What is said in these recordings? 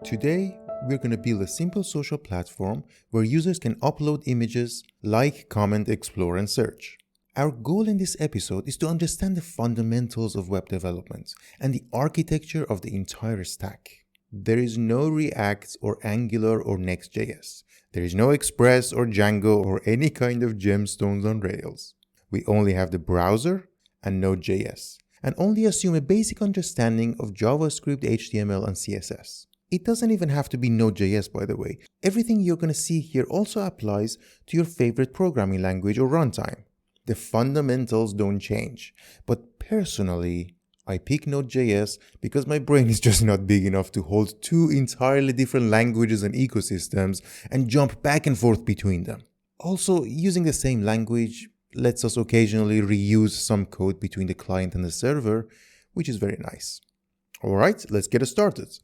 Today, we're going to build a simple social platform where users can upload images, like, comment, explore, and search. Our goal in this episode is to understand the fundamentals of web development and the architecture of the entire stack. There is no React or Angular or Next.js. There is no Express or Django or any kind of gemstones on Rails. We only have the browser and Node.js, and only assume a basic understanding of JavaScript, HTML, and CSS. It doesn't even have to be Node.js, by the way. Everything you're going to see here also applies to your favorite programming language or runtime. The fundamentals don't change. But personally, I pick Node.js because my brain is just not big enough to hold two entirely different languages and ecosystems and jump back and forth between them. Also, using the same language lets us occasionally reuse some code between the client and the server, which is very nice. Alright, let's get started.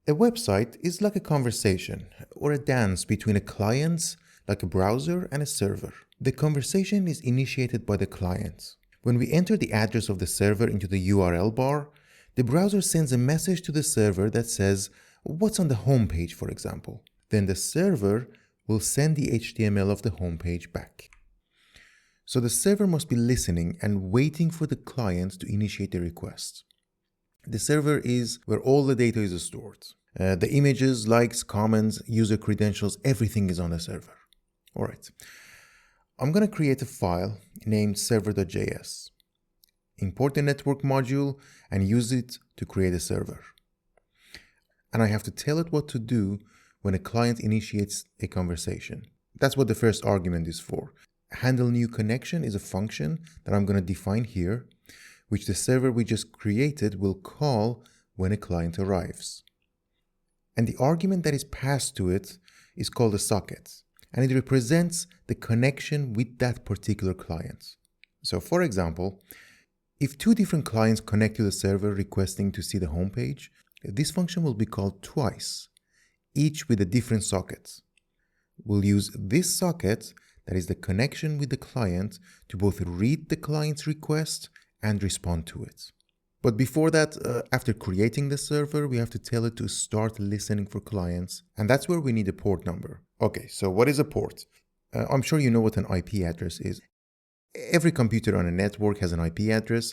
A website is like a conversation or a dance between a client, like a browser, and a server. The conversation is initiated by the client. When we enter the address of the server into the URL bar, the browser sends a message to the server that says, "What's on the home page," for example. Then the server will send the HTML of the home page back. So the server must be listening and waiting for the client to initiate the request. The server is where all the data is stored. The images, likes, comments, user credentials, everything is on the server. Alright. I'm going to create a file named server.js. Import the network module and use it to create a server. And I have to tell it what to do when a client initiates a conversation. That's what the first argument is for. Handle new connection is a function that I'm going to define here, which the server we just created will call when a client arrives. And the argument that is passed to it is called a socket, and it represents the connection with that particular client. So for example, if two different clients connect to the server requesting to see the homepage, this function will be called twice, each with a different socket. We'll use this socket, that is the connection with the client, to both read the client's request and respond to it. But before that, after creating the server, we have to tell it to start listening for clients, and that's where we need a port number. Okay, so what is a port? I'm sure you know what an IP address is. Every computer on a network has an IP address.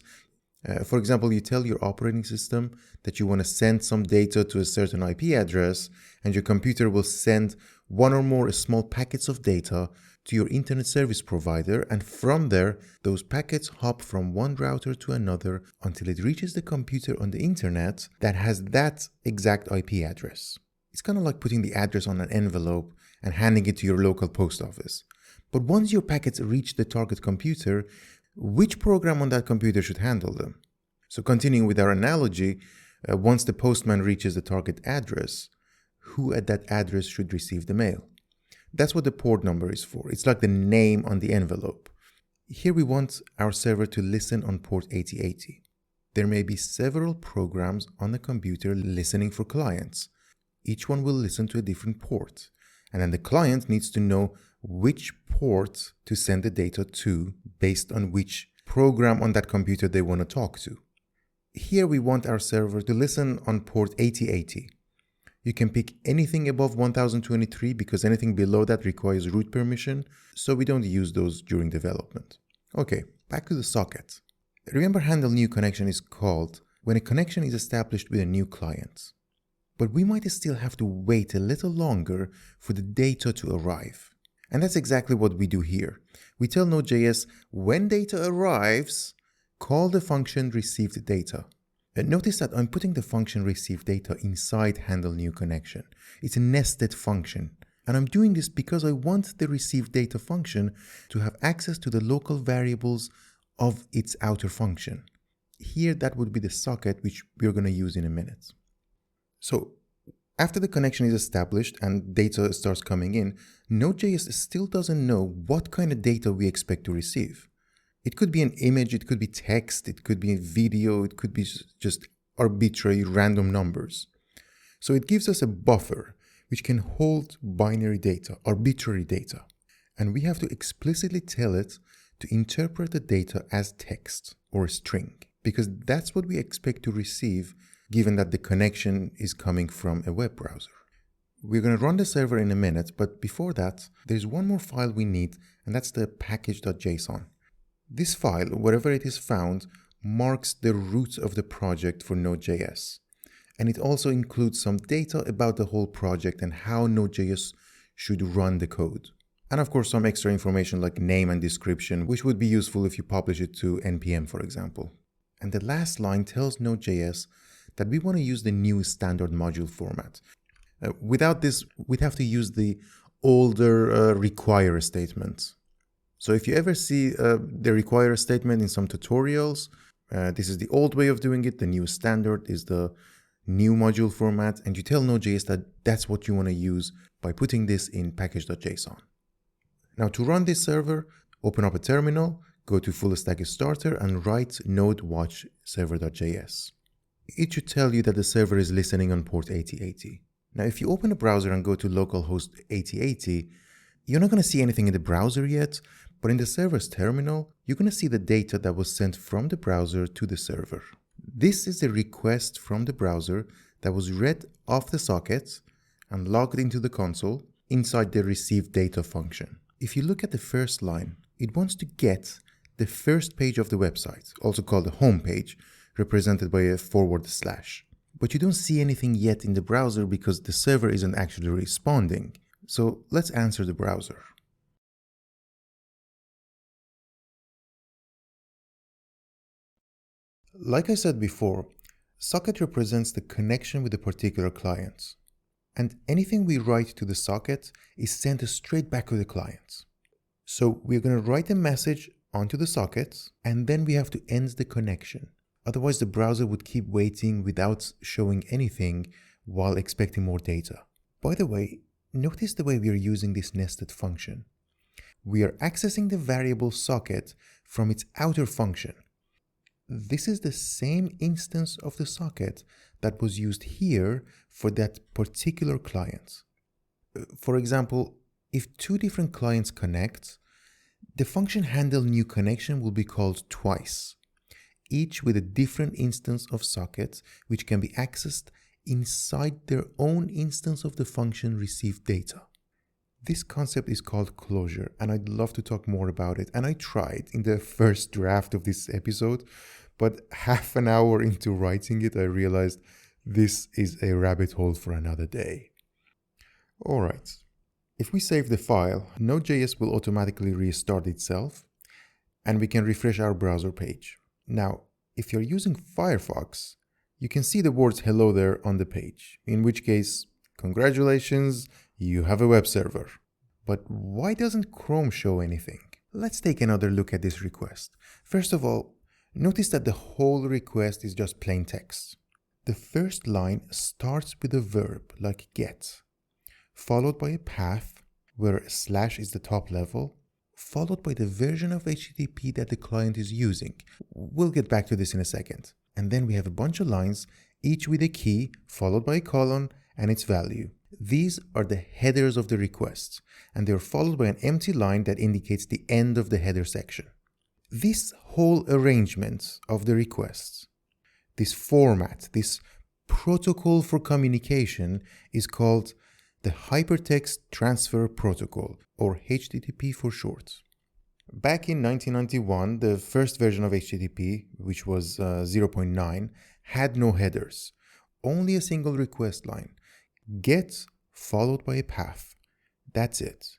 For example, you tell your operating system that you want to send some data to a certain IP address, and your computer will send one or more small packets of data to your internet service provider, and from there, those packets hop from one router to another until it reaches the computer on the internet that has that exact IP address. It's kind of like putting the address on an envelope and handing it to your local post office. But once your packets reach the target computer, which program on that computer should handle them? So continuing with our analogy, once the postman reaches the target address, who at that address should receive the mail? That's what the port number is for. It's like the name on the envelope. Here we want our server to listen on port 8080. There may be several programs on the computer listening for clients. Each one will listen to a different port. And then the client needs to know which port to send the data to based on which program on that computer they want to talk to. Here we want our server to listen on port 8080. You can pick anything above 1023 because anything below that requires root permission, so we don't use those during development. Okay, back to the socket. Remember, handle new connection is called when a connection is established with a new client. But we might still have to wait a little longer for the data to arrive. And that's exactly what we do here. We tell Node.js, when data arrives, call the function received data. And notice that I'm putting the function receive data inside handle new connection. It's a nested function. And I'm doing this because I want the receive data function to have access to the local variables of its outer function. Here, that would be the socket, which we're going to use in a minute. So after the connection is established and data starts coming in, Node.js still doesn't know what kind of data we expect to receive. It could be an image, it could be text, it could be a video, it could be just arbitrary random numbers. So it gives us a buffer which can hold binary data, arbitrary data. And we have to explicitly tell it to interpret the data as text or a string. because that's what we expect to receive given that the connection is coming from a web browser. We're going to run the server in a minute, but before that, there's one more file we need, and that's the package.json. This file, wherever it is found, marks the root of the project for Node.js. And it also includes some data about the whole project and how Node.js should run the code. And of course, some extra information like name and description, which would be useful if you publish it to NPM, for example. And the last line tells Node.js that we want to use the new standard module format. Without this, we'd have to use the older require statement. So if you ever see the require statement in some tutorials, this is the old way of doing it. The new standard is the new module format, and you tell Node.js that that's what you want to use by putting this in package.json. Now to run this server, open up a terminal, go to full stack starter and write node watch server.js. It should tell you that the server is listening on port 8080. Now, if you open a browser and go to localhost 8080, you're not going to see anything in the browser yet, but in the server's terminal, you're going to see the data that was sent from the browser to the server. This is a request from the browser that was read off the socket and logged into the console inside the receive data function. If you look at the first line, it wants to get the first page of the website, also called the home page, represented by a /. But you don't see anything yet in the browser because the server isn't actually responding. So let's answer the browser. Like I said before, socket represents the connection with a particular client. And anything we write to the socket is sent straight back to the client. So we're going to write a message onto the socket, and then we have to end the connection. Otherwise, the browser would keep waiting without showing anything while expecting more data. By the way, notice the way we are using this nested function. We are accessing the variable socket from its outer function. This is the same instance of the socket that was used here for that particular client. For example, if two different clients connect, the function handle new connection will be called twice, each with a different instance of sockets which can be accessed inside their own instance of the function receive data. This concept is called closure, and I'd love to talk more about it, and I tried in the first draft of this episode, but half an hour into writing it I realized this is a rabbit hole for another day. Alright, if we save the file, Node.js will automatically restart itself and we can refresh our browser page. Now, if you're using Firefox, you can see the words hello there on the page, in which case, congratulations, you have a web server. But why doesn't Chrome show anything? Let's take another look at this request. First of all, notice that the whole request is just plain text. The first line starts with a verb like get, followed by a path where / is the top level, followed by the version of HTTP that the client is using. We'll get back to this in a second. And then we have a bunch of lines, each with a key, followed by a colon and its value. These are the headers of the request, and they're followed by an empty line that indicates the end of the header section. This whole arrangement of the requests, this format, this protocol for communication is called the Hypertext Transfer Protocol, or HTTP for short. Back in 1991, the first version of HTTP, which was 0.9, had no headers, only a single request line. Get followed by a path. That's it.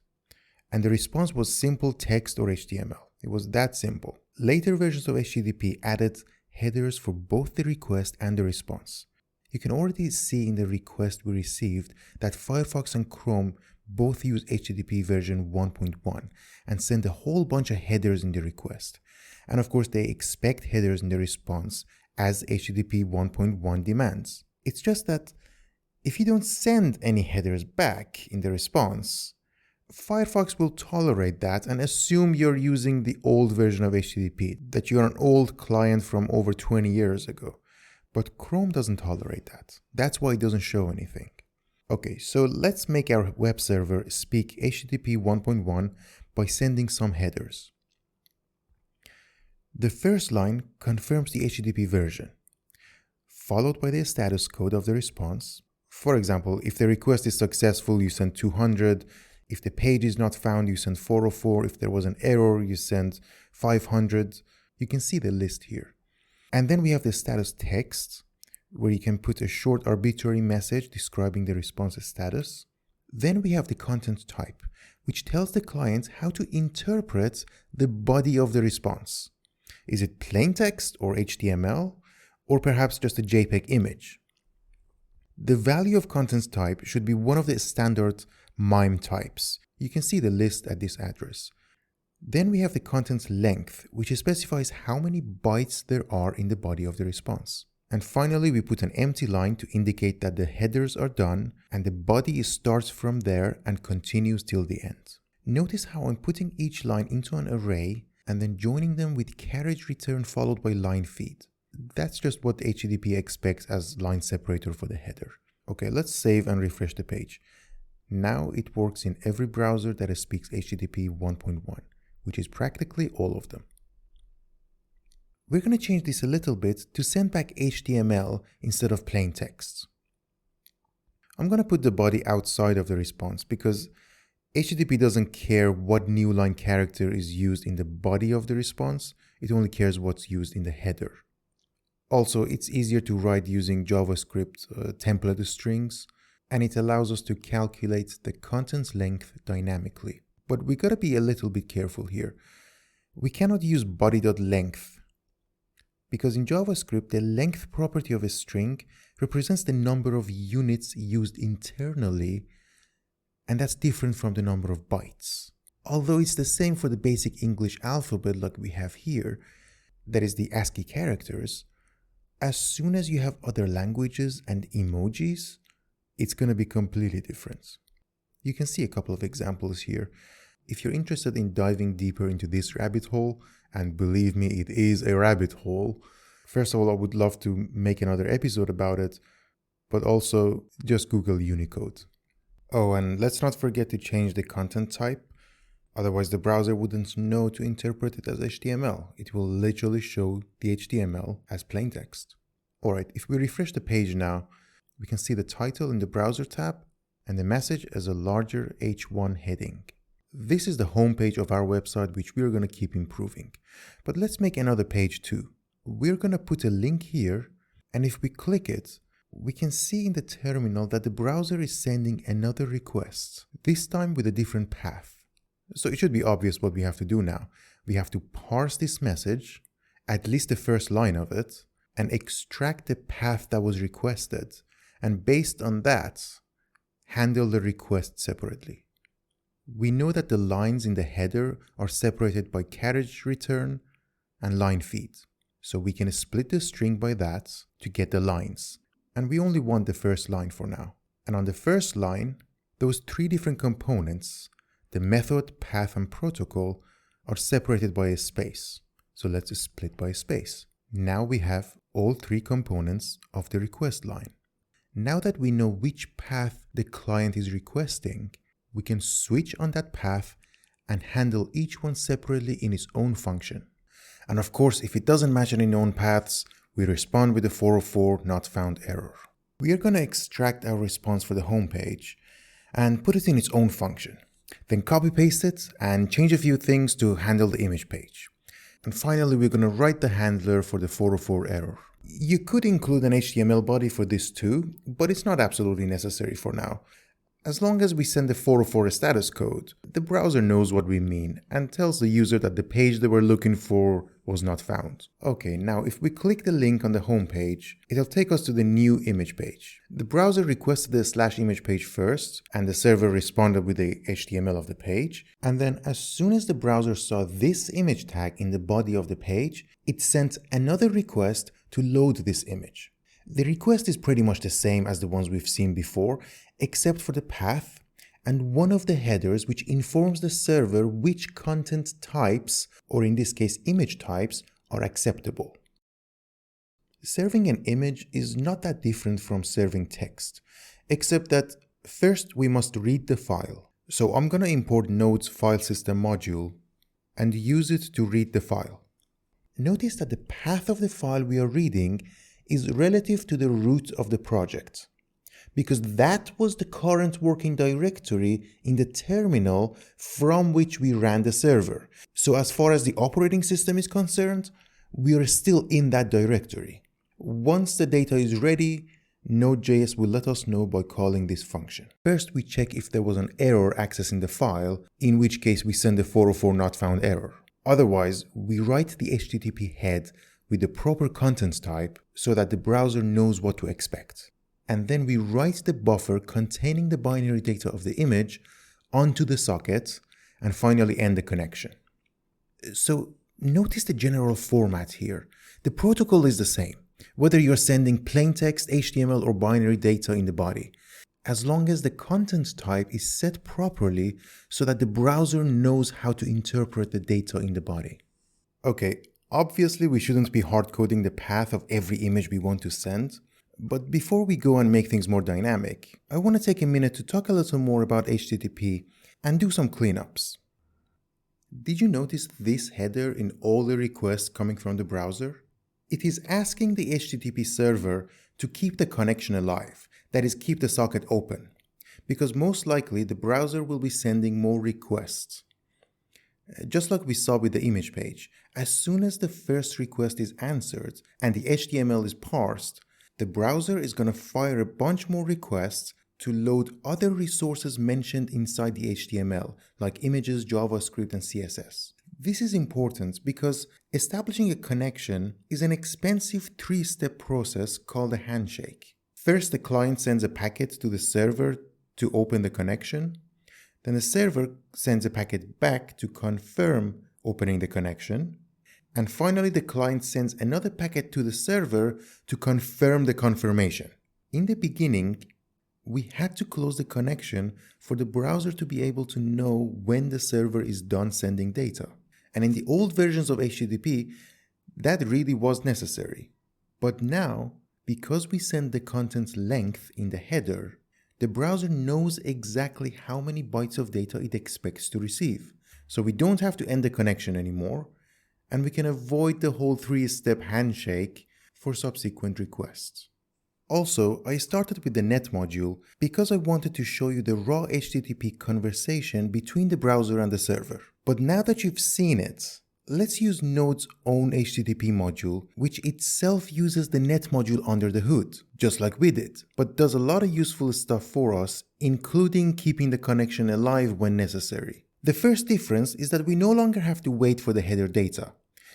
And the response was simple text or HTML. It was that simple. Later versions of HTTP added headers for both the request and the response. You can already see in the request we received that Firefox and Chrome both use HTTP version 1.1 and send a whole bunch of headers in the request. And of course, they expect headers in the response as HTTP 1.1 demands. It's just that if you don't send any headers back in the response, Firefox will tolerate that and assume you're using the old version of HTTP, that you're an old client from over 20 years ago. But Chrome doesn't tolerate that. That's why it doesn't show anything. Okay, so let's make our web server speak HTTP 1.1 by sending some headers. The first line confirms the HTTP version, followed by the status code of the response. For example, if the request is successful, you send 200. If the page is not found, you send 404. If there was an error, you send 500. You can see the list here. And then we have the status text, where you can put a short arbitrary message describing the response status. Then we have the content type, which tells the client how to interpret the body of the response. Is it plain text or HTML, or perhaps just a JPEG image? The value of content type should be one of the standard MIME types. You can see the list at this address. Then we have the content length, which specifies how many bytes there are in the body of the response. And finally, we put an empty line to indicate that the headers are done and the body starts from there and continues till the end. Notice how I'm putting each line into an array and then joining them with carriage return followed by line feed. That's just what HTTP expects as line separator for the header. Okay, let's save and refresh the page. Now it works in every browser that speaks HTTP 1.1, which is practically all of them. We're going to change this a little bit to send back HTML instead of plain text. I'm going to put the body outside of the response because HTTP doesn't care what new line character is used in the body of the response. It only cares what's used in the header. Also, it's easier to write using JavaScript template strings, and it allows us to calculate the content length dynamically. But we gotta be a little bit careful here. We cannot use body.length because in JavaScript, the length property of a string represents the number of units used internally, and that's different from the number of bytes. Although it's the same for the basic English alphabet like we have here, that is the ASCII characters, as soon as you have other languages and emojis, it's going to be completely different. You can see a couple of examples here. If you're interested in diving deeper into this rabbit hole, and believe me, it is a rabbit hole, first of all, I would love to make another episode about it, but also just Google Unicode. Oh, and let's not forget to change the content type. Otherwise, the browser wouldn't know to interpret it as HTML. It will literally show the HTML as plain text. Alright, if we refresh the page now, we can see the title in the browser tab and the message as a larger H1 heading. This is the home page of our website, which we're going to keep improving. But let's make another page too. We're going to put a link here, and if we click it, we can see in the terminal that the browser is sending another request, this time with a different path. So it should be obvious what we have to do now. We have to parse this message, at least the first line of it, and extract the path that was requested, and based on that, handle the request separately. We know that the lines in the header are separated by carriage return and line feed, so we can split the string by that to get the lines. And we only want the first line for now. And on the first line, those three different components, the method, path, and protocol, are separated by a space. So let's split by a space. Now we have all three components of the request line. Now that we know which path the client is requesting, we can switch on that path and handle each one separately in its own function. And of course, if it doesn't match any known paths, we respond with the 404 not found error. We are going to extract our response for the home page and put it in its own function. Then copy paste it and change a few things to handle the image page. And finally, we're going to write the handler for the 404 error. You could include an HTML body for this too, but it's not absolutely necessary for now. As long as we send the 404 status code, the browser knows what we mean and tells the user that the page they were looking for was not found. Okay, now if we click the link on the home page, it'll take us to the new image page. The browser requested the /image page first, and the server responded with the HTML of the page. And then as soon as the browser saw this image tag in the body of the page, it sent another request to load this image. The request is pretty much the same as the ones we've seen before, except for the path and one of the headers which informs the server which content types, or in this case image types, are acceptable. Serving an image is not that different from serving text, except that first we must read the file. So I'm going to import Node's file system module and use it to read the file. notice that the path of the file we are reading is relative to the root of the project, because that was the current working directory in the terminal from which we ran the server. So as far as the operating system is concerned, we are still in that directory. Once the data is ready, Node.js will let us know by calling this function. First, we check if there was an error accessing the file, in which case we send a 404 not found error. Otherwise, we write the HTTP head with the proper contents type so that the browser knows what to expect. And then we write the buffer containing the binary data of the image onto the socket and finally end the connection. So notice the general format here. The protocol is the same, whether you're sending plain text, HTML, or binary data in the body, as long as the content type is set properly so that the browser knows how to interpret the data in the body. Okay, obviously we shouldn't be hard-coding the path of every image we want to send, but before we go and make things more dynamic, I want to take a minute to talk a little more about HTTP and do some cleanups. Did you notice this header in all the requests coming from the browser? It is asking the HTTP server to keep the connection alive, that is, keep the socket open, because most likely the browser will be sending more requests. Just like we saw with the image page, as soon as the first request is answered and the HTML is parsed, the browser is going to fire a bunch more requests to load other resources mentioned inside the HTML, like images, JavaScript, and CSS. This is important because establishing a connection is an expensive three-step process called a handshake. First, the client sends a packet to the server to open the connection. Then the server sends a packet back to confirm opening the connection. And finally, the client sends another packet to the server to confirm the confirmation. In the beginning, we had to close the connection for the browser to be able to know when the server is done sending data. And in the old versions of HTTP, that really was necessary. But now, because we send the content's length in the header, the browser knows exactly how many bytes of data it expects to receive. So we don't have to end the connection anymore, and we can avoid the whole three-step handshake for subsequent requests. Also, I started with the net module because I wanted to show you the raw HTTP conversation between the browser and the server. But now that you've seen it, let's use Node's own HTTP module, which itself uses the net module under the hood, just like we did, but does a lot of useful stuff for us, including keeping the connection alive when necessary. The first difference is that we no longer have to wait for the header data.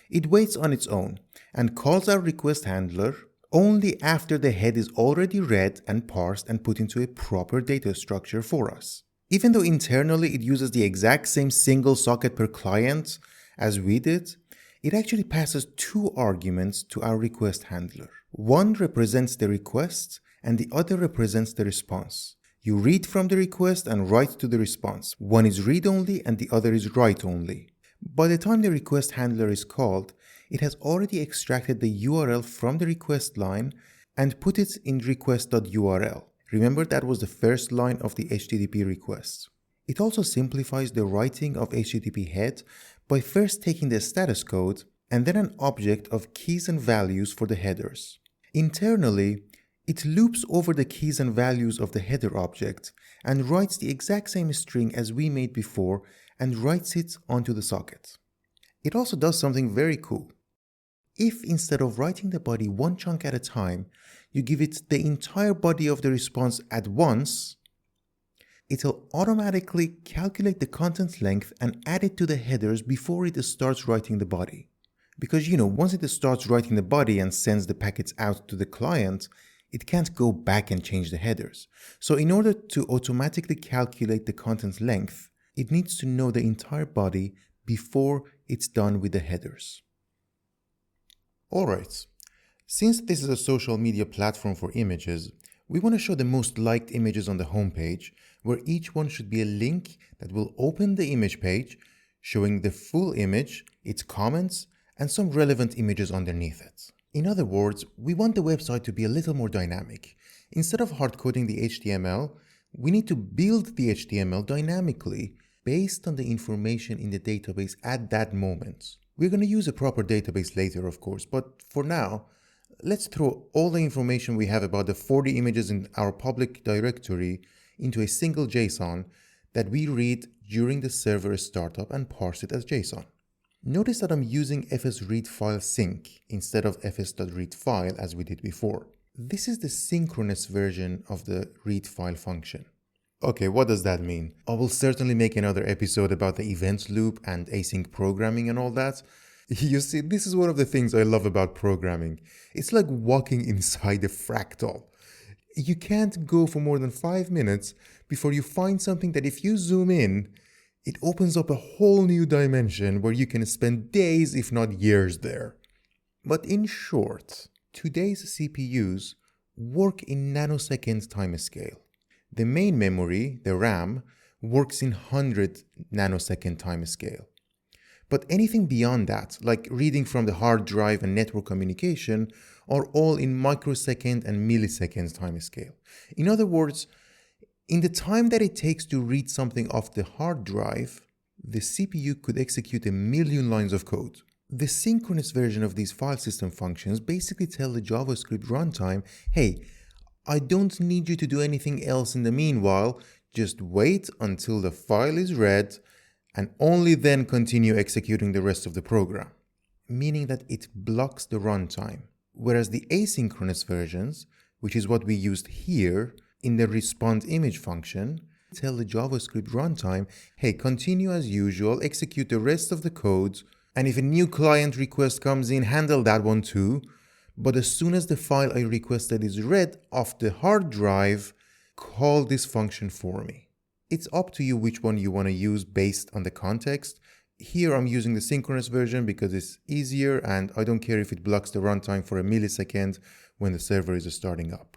It waits on its own and calls our request handler only after the head is already read and parsed and put into a proper data structure for us. Even though internally it uses the exact same single socket per client as we did, it actually passes two arguments to our request handler. One represents the request and the other represents the response. You read from the request and write to the response. One is read-only and the other is write-only. By the time the request handler is called, it has already extracted the URL from the request line and put it in request.url. Remember, that was the first line of the HTTP request. It also simplifies the writing of HTTP head by first taking the status code and then an object of keys and values for the headers. Internally, it loops over the keys and values of the header object and writes the exact same string as we made before and writes it onto the socket. It also does something very cool. If instead of writing the body one chunk at a time, you give it the entire body of the response at once, it'll automatically calculate the content length and add it to the headers before it starts writing the body. Because, once it starts writing the body and sends the packets out to the client, it can't go back and change the headers. So in order to automatically calculate the content length, it needs to know the entire body before it's done with the headers. Alright, since this is a social media platform for images, we want to show the most liked images on the homepage, where each one should be a link that will open the image page, showing the full image, its comments, and some relevant images underneath it. In other words, we want the website to be a little more dynamic. Instead of hard-coding the HTML, we need to build the HTML dynamically based on the information in the database at that moment. We're going to use a proper database later, of course, but for now, let's throw all the information we have about the 40 images in our public directory into a single JSON that we read during the server startup and parse it as JSON. Notice that I'm using fs_readFile_sync instead of fs.readFile as we did before. This is the synchronous version of the readFile function. Okay, what does that mean? I will certainly make another episode about the event loop and async programming and all that. You see, this is one of the things I love about programming. It's like walking inside a fractal. You can't go for more than 5 minutes before you find something that if you zoom in, it opens up a whole new dimension where you can spend days, if not years there. But in short, today's CPUs work in nanosecond timescale. The main memory, the RAM, works in 100 nanosecond timescale. But anything beyond that, like reading from the hard drive and network communication, are all in microsecond and millisecond timescale. In other words, in the time that it takes to read something off the hard drive, the CPU could execute 1,000,000 lines of code. The synchronous version of these file system functions basically tell the JavaScript runtime, hey, I don't need you to do anything else in the meanwhile, just wait until the file is read and only then continue executing the rest of the program. Meaning that it blocks the runtime. Whereas the asynchronous versions, which is what we used here in the respond image function, tell the JavaScript runtime, hey, continue as usual, execute the rest of the code, and if a new client request comes in, handle that one too. But as soon as the file I requested is read off the hard drive, call this function for me. It's up to you which one you want to use based on the context. Here I'm using the synchronous version because it's easier and I don't care if it blocks the runtime for a millisecond when the server is starting up.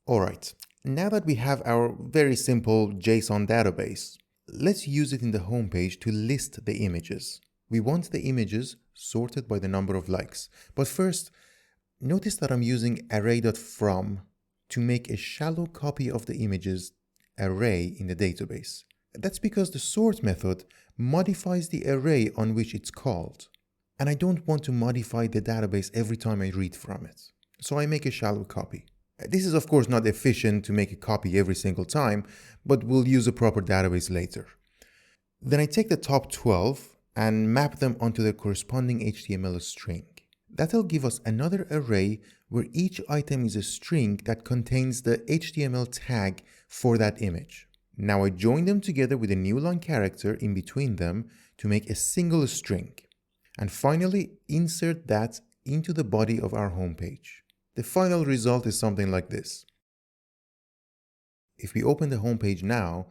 Alright, now that we have our very simple JSON database, let's use it in the homepage to list the images. We want the images sorted by the number of likes. But first, notice that I'm using array.from to make a shallow copy of the images array in the database. That's because the sort method modifies the array on which it's called. And I don't want to modify the database every time I read from it. So I make a shallow copy. This is of course not efficient to make a copy every single time, but we'll use a proper database later. Then I take the top 12 and map them onto the corresponding HTML string. That'll give us another array where each item is a string that contains the HTML tag for that image. Now I join them together with a new line character in between them to make a single string. And finally, insert that into the body of our homepage. The final result is something like this. If we open the homepage now,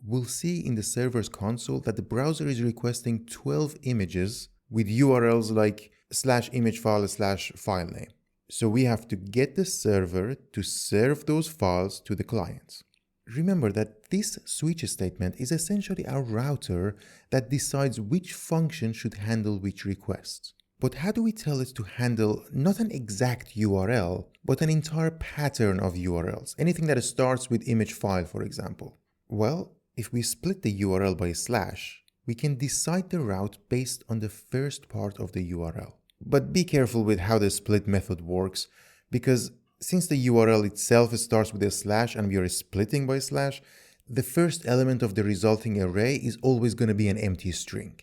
we'll see in the server's console that the browser is requesting 12 images with URLs like /imagefile/filename. So we have to get the server to serve those files to the client. Remember that this switch statement is essentially our router that decides which function should handle which request. But how do we tell it to handle not an exact URL, but an entire pattern of URLs, anything that starts with image file, for example? Well, if we split the URL by a slash, we can decide the route based on the first part of the URL. But be careful with how the split method works, because since the URL itself starts with a slash and we are splitting by a slash, the first element of the resulting array is always going to be an empty string.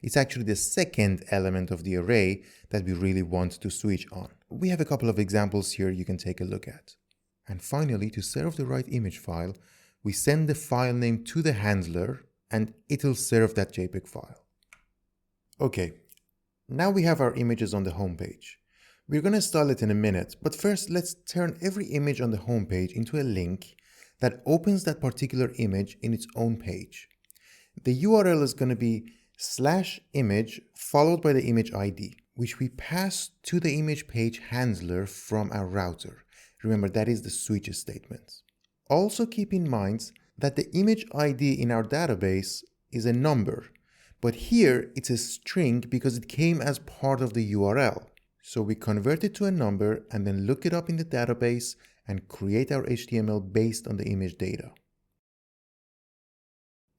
It's actually the second element of the array that we really want to switch on. We have a couple of examples here you can take a look at. And finally, to serve the right image file, we send the file name to the handler and it'll serve that JPEG file. Okay, now we have our images on the homepage. We're going to style it in a minute, but first let's turn every image on the homepage into a link that opens that particular image in its own page. The URL is going to be /image followed by the image ID, which we pass to the image page handler from our router. Remember, that is the switch statement. Also keep in mind that the image ID in our database is a number, but here it's a string because it came as part of the URL. So we convert it to a number and then look it up in the database and create our HTML based on the image data.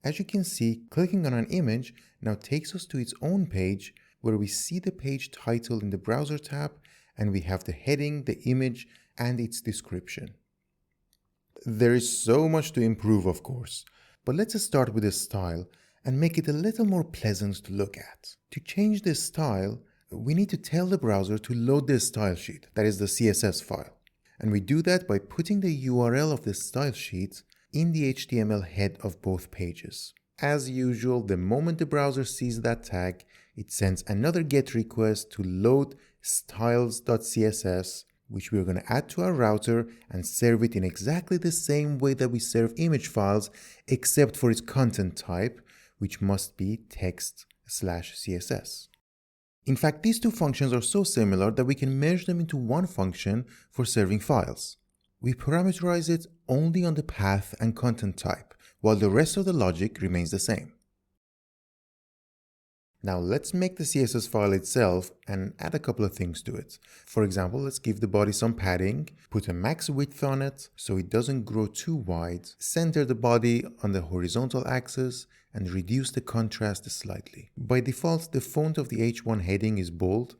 As you can see, clicking on an image now takes us to its own page where we see the page title in the browser tab and we have the heading, the image, and its description. There is so much to improve, of course, but let's start with the style and make it a little more pleasant to look at. To change this style, we need to tell the browser to load the style sheet, that is the CSS file. And we do that by putting the URL of the style sheet in the HTML head of both pages. As usual, the moment the browser sees that tag, it sends another GET request to load styles.css, which we're going to add to our router and serve it in exactly the same way that we serve image files, except for its content type, which must be text/CSS. In fact, these two functions are so similar that we can merge them into one function for serving files. We parameterize it only on the path and content type, while the rest of the logic remains the same. Now let's make the CSS file itself and add a couple of things to it. For example, let's give the body some padding, put a max width on it so it doesn't grow too wide, center the body on the horizontal axis, and reduce the contrast slightly. By default, the font of the H1 heading is bold.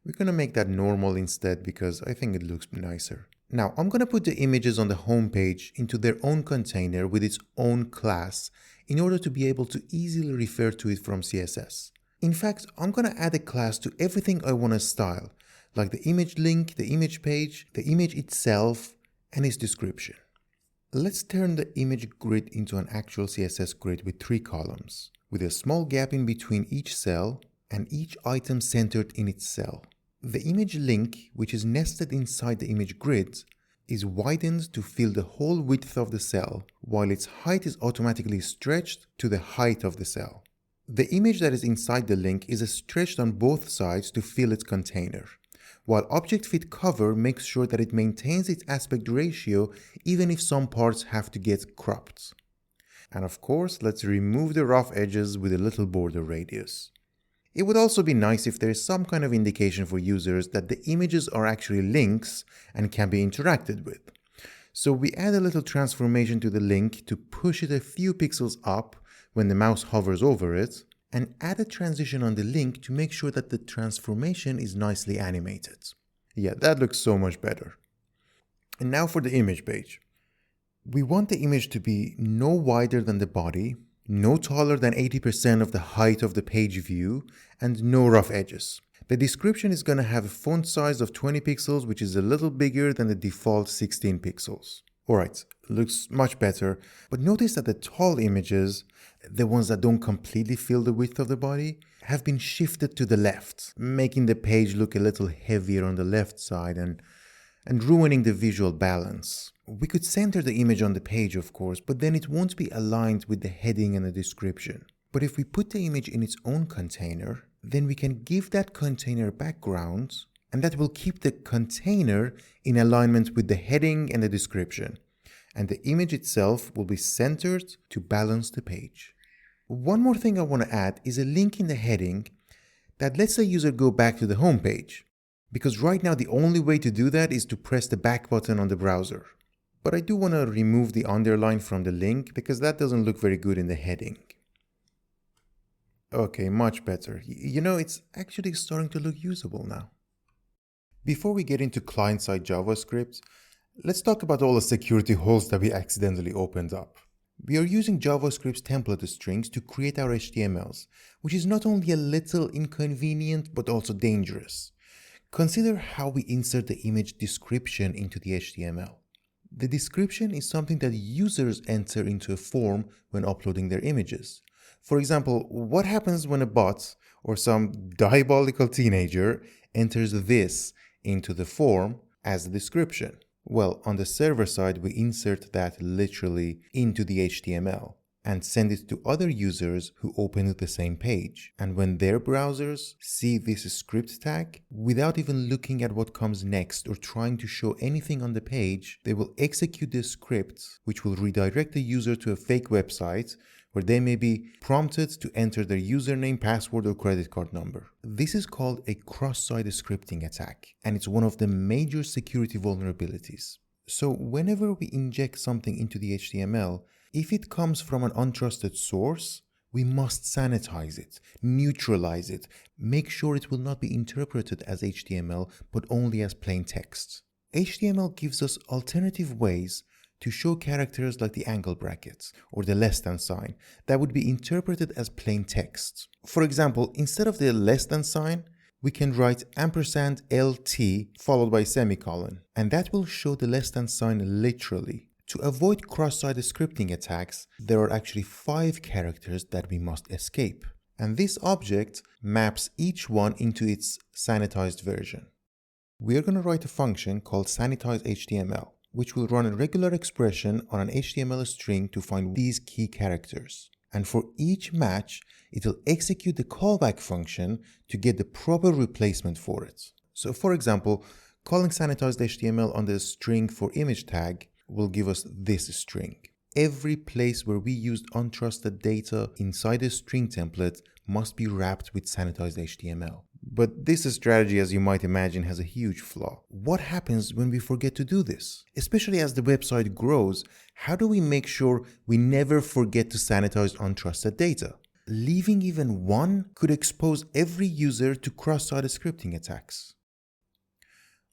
We're going to make that normal instead because I think it looks nicer. Now I'm going to put the images on the home page into their own container with its own class in order to be able to easily refer to it from CSS. In fact, I'm going to add a class to everything I want to style, like the image link, the image page, the image itself, and its description. Let's turn the image grid into an actual CSS grid with 3 columns, with a small gap in between each cell and each item centered in its cell. The image link, which is nested inside the image grid, is widened to fill the whole width of the cell, while its height is automatically stretched to the height of the cell. The image that is inside the link is stretched on both sides to fill its container, while Object Fit Cover makes sure that it maintains its aspect ratio even if some parts have to get cropped. And of course, let's remove the rough edges with a little border radius. It would also be nice if there is some kind of indication for users that the images are actually links and can be interacted with. So we add a little transformation to the link to push it a few pixels up when the mouse hovers over it, and add a transition on the link to make sure that the transformation is nicely animated. Yeah, that looks so much better. And now for the image page. We want the image to be no wider than the body, no taller than 80% of the height of the page view, and no rough edges. The description is going to have a font size of 20 pixels, which is a little bigger than the default 16 pixels. Alright, looks much better, but notice that the tall images, the ones that don't completely fill the width of the body, have been shifted to the left, making the page look a little heavier on the left side and ruining the visual balance. We could center the image on the page, of course, but then it won't be aligned with the heading and the description. But if we put the image in its own container, then we can give that container background, and that will keep the container in alignment with the heading and the description. And the image itself will be centered to balance the page. One more thing I want to add is a link in the heading that lets the user go back to the home page. Because right now the only way to do that is to press the back button on the browser. But I do want to remove the underline from the link because that doesn't look very good in the heading. Okay, much better. You know, it's actually starting to look usable now. Before we get into client-side JavaScript, let's talk about all the security holes that we accidentally opened up. We are using JavaScript's template strings to create our HTMLs, which is not only a little inconvenient but also dangerous. Consider how we insert the image description into the HTML. The description is something that users enter into a form when uploading their images. For example, what happens when a bot or some diabolical teenager enters this into the form as a description? Well, on the server side, we insert that literally into the HTML and send it to other users who open the same page. And when their browsers see this script tag, without even looking at what comes next or trying to show anything on the page, they will execute the script, which will redirect the user to a fake website where they may be prompted to enter their username, password, or credit card number. This is called a cross-site scripting attack, and it's one of the major security vulnerabilities. So whenever we inject something into the HTML, if it comes from an untrusted source, We must sanitize it, neutralize it, make sure it will not be interpreted as HTML but only as plain text. HTML gives us alternative ways to show characters like the angle brackets or the less than sign that would be interpreted as plain text. For example, instead of the less than sign, we can write ampersand LT followed by semicolon, and that will show the less than sign literally. To avoid cross-site scripting attacks, there are actually 5 characters that we must escape, and this object maps each one into its sanitized version. We are going to write a function called sanitize.html, which will run a regular expression on an HTML string to find these key characters. And for each match, it will execute the callback function to get the proper replacement for it. So for example, calling sanitize.html on the string for image tag will give us this string. Every place where we used untrusted data inside a string template must be wrapped with sanitize.html. But this strategy, as you might imagine, has a huge flaw. What happens when we forget to do this? Especially as the website grows, how do we make sure we never forget to sanitize untrusted data? Leaving even one could expose every user to cross-site scripting attacks.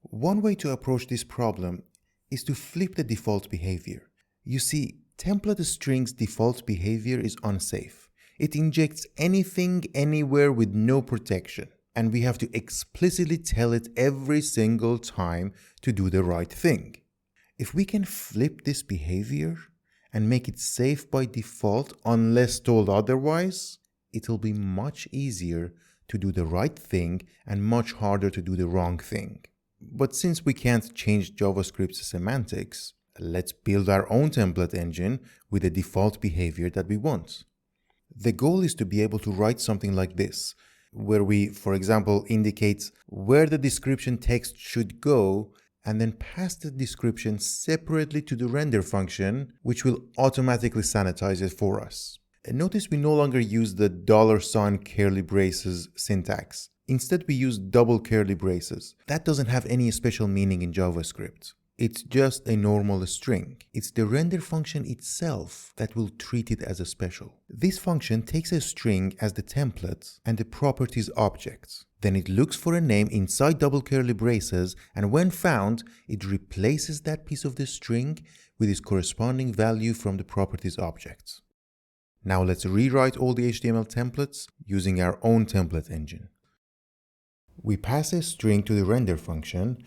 One way to approach this problem is to flip the default behavior. You see, template strings default behavior is unsafe. It injects anything, anywhere with no protection. And we have to explicitly tell it every single time to do the right thing. If we can flip this behavior and make it safe by default unless told otherwise, it'll be much easier to do the right thing and much harder to do the wrong thing. But since we can't change JavaScript's semantics, let's build our own template engine with the default behavior that we want. The goal is to be able to write something like this, where we, for example, indicate where the description text should go and then pass the description separately to the render function, which will automatically sanitize it for us. And notice we no longer use the $ curly braces syntax. Instead, we use double curly braces. That doesn't have any special meaning in JavaScript. It's just a normal string. It's the render function itself that will treat it as a special. This function takes a string as the template and the properties object. Then it looks for a name inside double curly braces, and when found, it replaces that piece of the string with its corresponding value from the properties object. Now let's rewrite all the HTML templates using our own template engine. We pass a string to the render function,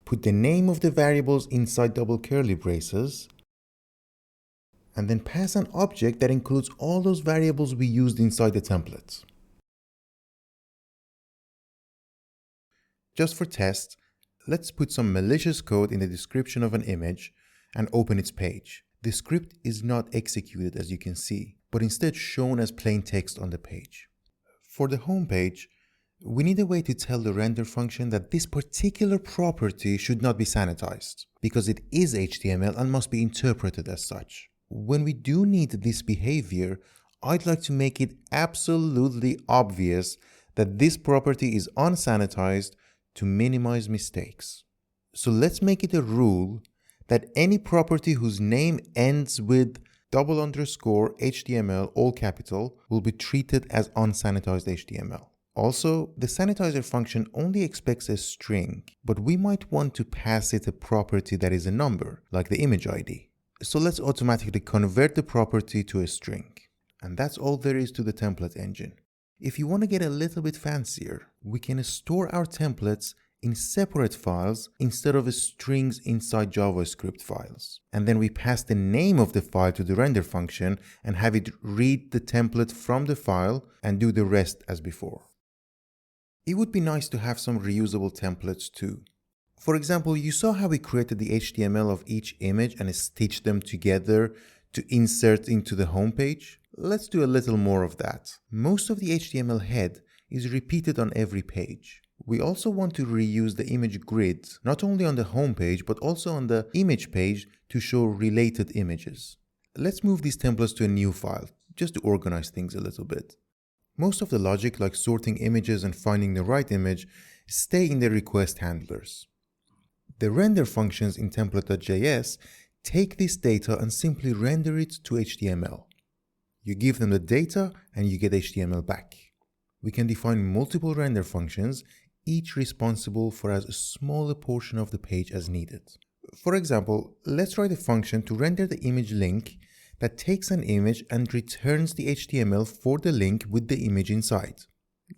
put the name of the variables inside double curly braces, and then pass an object that includes all those variables we used inside the template. Just for test, let's put some malicious code in the description of an image and open its page. The script is not executed, as you can see, but instead shown as plain text on the page. For the home page, we need a way to tell the render function that this particular property should not be sanitized, because it is HTML and must be interpreted as such. When we do need this behavior, I'd like to make it absolutely obvious that this property is unsanitized to minimize mistakes. So let's make it a rule that any property whose name ends with _HTML, all capital, will be treated as unsanitized HTML. Also, the sanitizer function only expects a string, but we might want to pass it a property that is a number, like the image ID. So let's automatically convert the property to a string. And that's all there is to the template engine. If you want to get a little bit fancier, we can store our templates in separate files instead of strings inside JavaScript files. And then we pass the name of the file to the render function and have it read the template from the file and do the rest as before. It would be nice to have some reusable templates too. For example, you saw how we created the HTML of each image and stitched them together to insert into the homepage? Let's do a little more of that. Most of the HTML head is repeated on every page. We also want to reuse the image grid, not only on the homepage, but also on the image page to show related images. Let's move these templates to a new file, just to organize things a little bit. Most of the logic, like sorting images and finding the right image, stay in the request handlers. The render functions in template.js take this data and simply render it to HTML. You give them the data and you get HTML back. We can define multiple render functions, each responsible for as small a portion of the page as needed. For example, let's write a function to render the image link that takes an image and returns the HTML for the link with the image inside.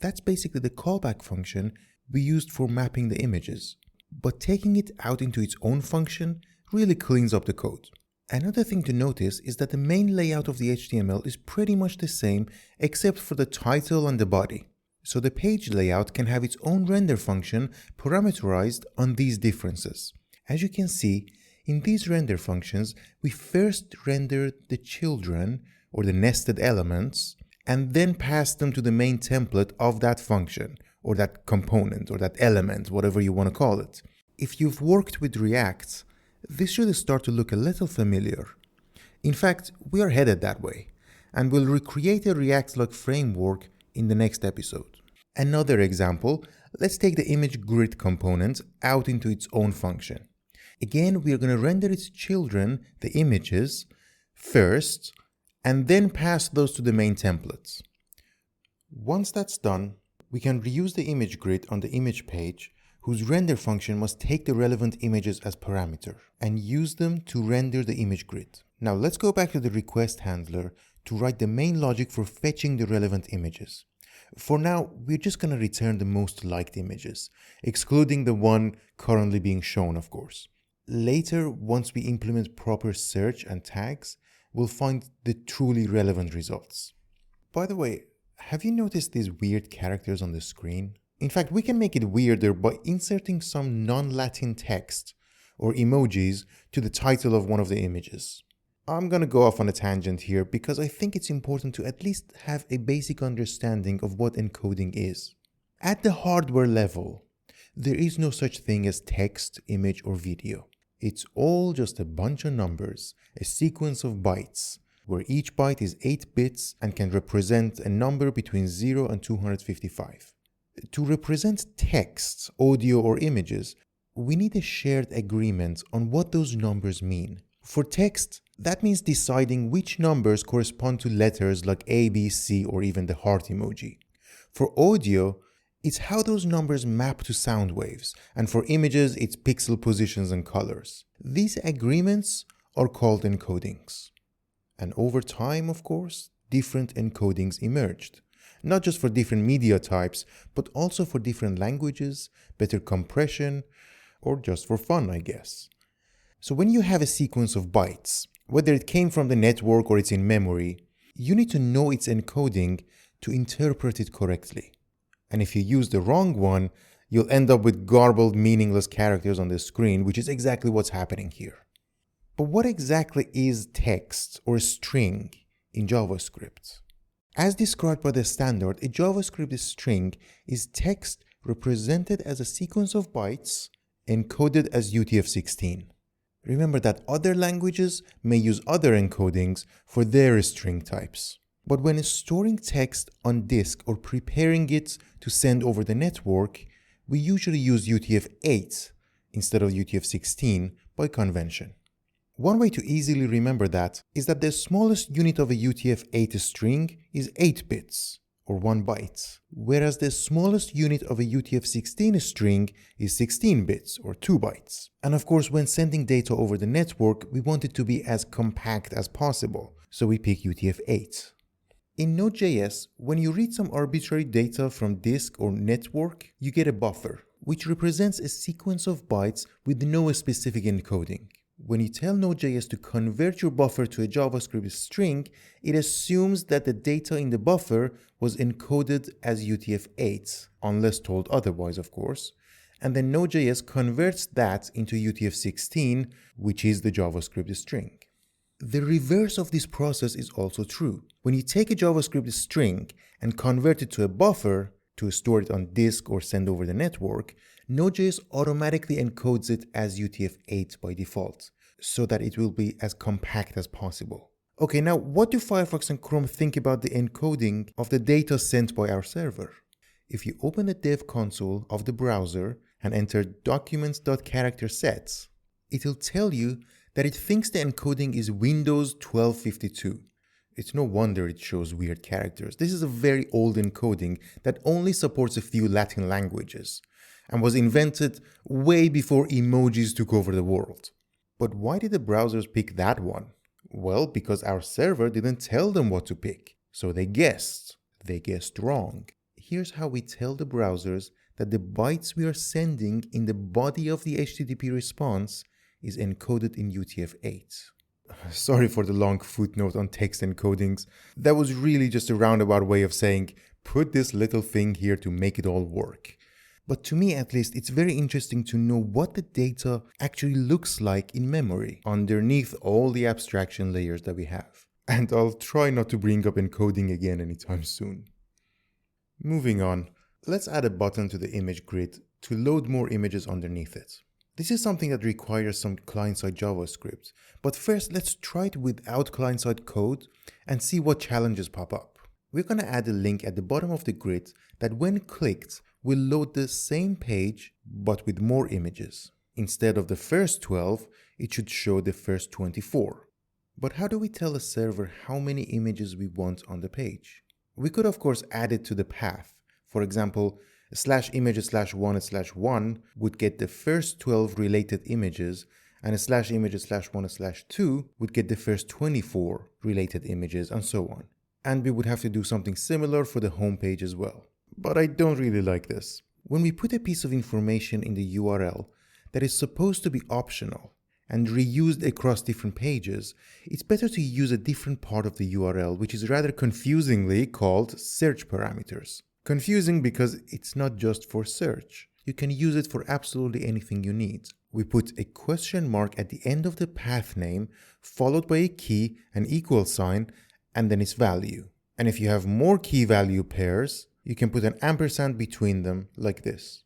That's basically the callback function we used for mapping the images, but taking it out into its own function really cleans up the code. Another thing to notice is that the main layout of the HTML is pretty much the same except for the title and the body. So the page layout can have its own render function parameterized on these differences. As you can see, in these render functions, we first render the children or the nested elements and then pass them to the main template of that function or that component or that element, whatever you want to call it. If you've worked with React, this should start to look a little familiar. In fact, we are headed that way, and we'll recreate a React-like framework in the next episode. Another example, let's take the image grid component out into its own function. Again, we are going to render its children, the images, first, and then pass those to the main templates. Once that's done, we can reuse the image grid on the image page, whose render function must take the relevant images as parameter and use them to render the image grid. Now let's go back to the request handler to write the main logic for fetching the relevant images. For now, we're just going to return the most liked images, excluding the one currently being shown, of course. Later, once we implement proper search and tags, we'll find the truly relevant results. By the way, have you noticed these weird characters on the screen? In fact, we can make it weirder by inserting some non-Latin text or emojis to the title of one of the images. I'm gonna go off on a tangent here because I think it's important to at least have a basic understanding of what encoding is. At the hardware level, there is no such thing as text, image, or video. It's all just a bunch of numbers, a sequence of bytes, where each byte is 8 bits and can represent a number between 0 and 255. To represent text, audio, or images, we need a shared agreement on what those numbers mean. For text, that means deciding which numbers correspond to letters like A, B, C, or even the heart emoji. For audio, it's how those numbers map to sound waves, and for images, it's pixel positions and colors. These agreements are called encodings. And over time, of course, different encodings emerged. Not just for different media types, but also for different languages, better compression, or just for fun, I guess. So when you have a sequence of bytes, whether it came from the network or it's in memory, you need to know its encoding to interpret it correctly. And if you use the wrong one, you'll end up with garbled, meaningless characters on the screen, which is exactly what's happening here. But what exactly is text or string in JavaScript? As described by the standard, a JavaScript string is text represented as a sequence of bytes encoded as UTF-16. Remember that other languages may use other encodings for their string types. But when storing text on disk or preparing it to send over the network, we usually use UTF-8 instead of UTF-16 by convention. One way to easily remember that is that the smallest unit of a UTF-8 string is 8 bits, or 1 byte, whereas the smallest unit of a UTF-16 string is 16 bits, or 2 bytes. And of course, when sending data over the network, we want it to be as compact as possible, so we pick UTF-8. In Node.js, when you read some arbitrary data from disk or network, you get a buffer, which represents a sequence of bytes with no specific encoding. When you tell Node.js to convert your buffer to a JavaScript string, it assumes that the data in the buffer was encoded as UTF-8, unless told otherwise, of course, and then Node.js converts that into UTF-16, which is the JavaScript string. The reverse of this process is also true. When you take a JavaScript string and convert it to a buffer to store it on disk or send over the network, Node.js automatically encodes it as UTF-8 by default, so that it will be as compact as possible. Okay, now what do Firefox and Chrome think about the encoding of the data sent by our server? If you open the dev console of the browser and enter documents.character_sets, it'll tell you that it thinks the encoding is Windows 1252. It's no wonder it shows weird characters. This is a very old encoding that only supports a few Latin languages and was invented way before emojis took over the world. But why did the browsers pick that one? Well, because our server didn't tell them what to pick. So they guessed. They guessed wrong. Here's how we tell the browsers that the bytes we are sending in the body of the HTTP response is encoded in UTF-8. Sorry for the long footnote on text encodings. That was really just a roundabout way of saying, put this little thing here to make it all work. But to me at least, it's very interesting to know what the data actually looks like in memory, underneath all the abstraction layers that we have. And I'll try not to bring up encoding again anytime soon. Moving on, let's add a button to the image grid to load more images underneath it. This is something that requires some client-side JavaScript, but first let's try it without client-side code and see what challenges pop up. We're going to add a link at the bottom of the grid that when clicked will load the same page but with more images. Instead of the first 12, it should show the first 24. But how do we tell a server how many images we want on the page? We could of course add it to the path. For example, /image/1/1 would get the first 12 related images, and /image/1/2 would get the first 24 related images, and so on. And we would have to do something similar for the home page as well. But I don't really like this. When we put a piece of information in the URL that is supposed to be optional and reused across different pages, it's better to use a different part of the URL, which is rather confusingly called search parameters. Confusing because it's not just for search. You can use it for absolutely anything you need. We put a question mark at the end of the path name, followed by a key, an equal sign, and then its value. And if you have more key value pairs, you can put an ampersand between them like this.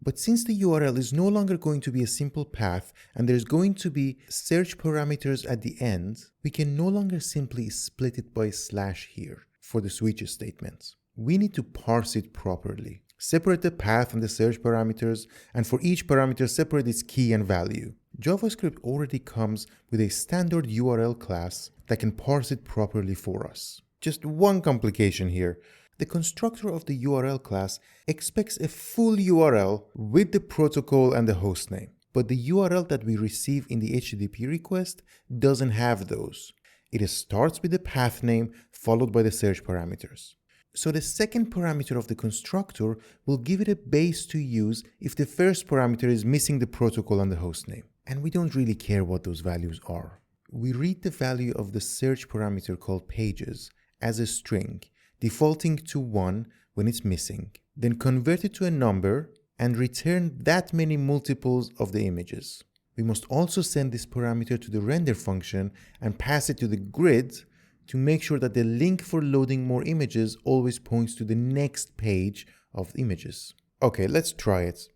But since the URL is no longer going to be a simple path and there's going to be search parameters at the end, we can no longer simply split it by / here for the switch statements. We need to parse it properly. Separate the path and the search parameters, and for each parameter separate its key and value. JavaScript already comes with a standard URL class that can parse it properly for us. Just one complication here. The constructor of the URL class expects a full URL with the protocol and the hostname, but the URL that we receive in the HTTP request doesn't have those. It starts with the path name followed by the search parameters. So the second parameter of the constructor will give it a base to use if the first parameter is missing the protocol and the hostname. And we don't really care what those values are. We read the value of the search parameter called pages as a string, defaulting to 1 when it's missing, then convert it to a number and return that many multiples of the images. We must also send this parameter to the render function and pass it to the grid to make sure that the link for loading more images always points to the next page of images. Okay, let's try it.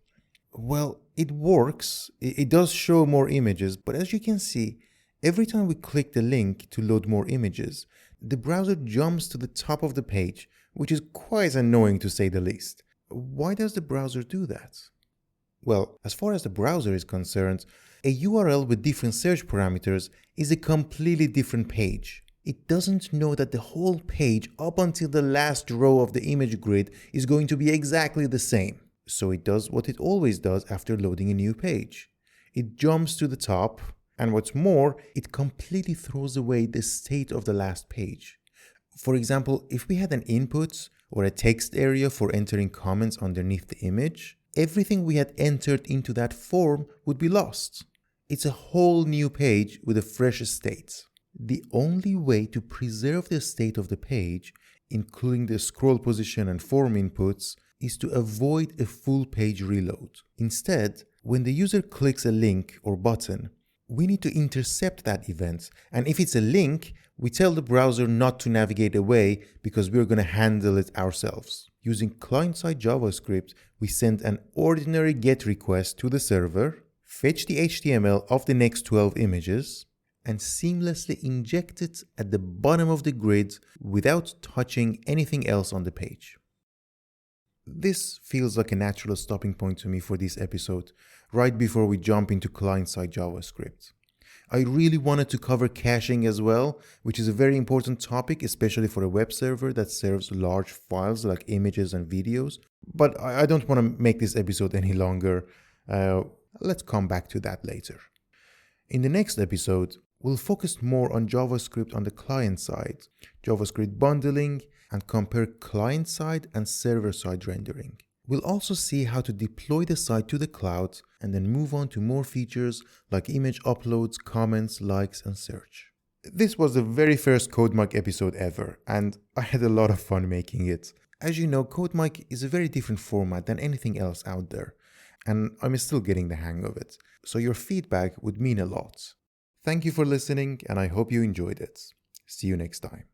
Well, it works. It does show more images, but as you can see, every time we click the link to load more images, the browser jumps to the top of the page, which is quite annoying to say the least. Why does the browser do that? Well, as far as the browser is concerned, a URL with different search parameters is a completely different page. It doesn't know that the whole page up until the last row of the image grid is going to be exactly the same. So it does what it always does after loading a new page. It jumps to the top, and what's more, it completely throws away the state of the last page. For example, if we had an input or a text area for entering comments underneath the image, everything we had entered into that form would be lost. It's a whole new page with a fresh state. The only way to preserve the state of the page, including the scroll position and form inputs, is to avoid a full page reload. Instead, when the user clicks a link or button, we need to intercept that event, and if it's a link, we tell the browser not to navigate away because we're going to handle it ourselves. Using client-side JavaScript, we send an ordinary GET request to the server, fetch the HTML of the next 12 images, and seamlessly inject it at the bottom of the grid without touching anything else on the page. This feels like a natural stopping point to me for this episode, right before we jump into client-side JavaScript. I really wanted to cover caching as well, which is a very important topic, especially for a web server that serves large files like images and videos. But I don't want to make this episode any longer. Let's come back to that later. In the next episode, we'll focus more on JavaScript on the client side, JavaScript bundling, and compare client-side and server-side rendering. We'll also see how to deploy the site to the cloud and then move on to more features like image uploads, comments, likes, and search. This was the very first CodeMic episode ever, and I had a lot of fun making it. As you know, CodeMic is a very different format than anything else out there, and I'm still getting the hang of it, so your feedback would mean a lot. Thank you for listening, and I hope you enjoyed it. See you next time.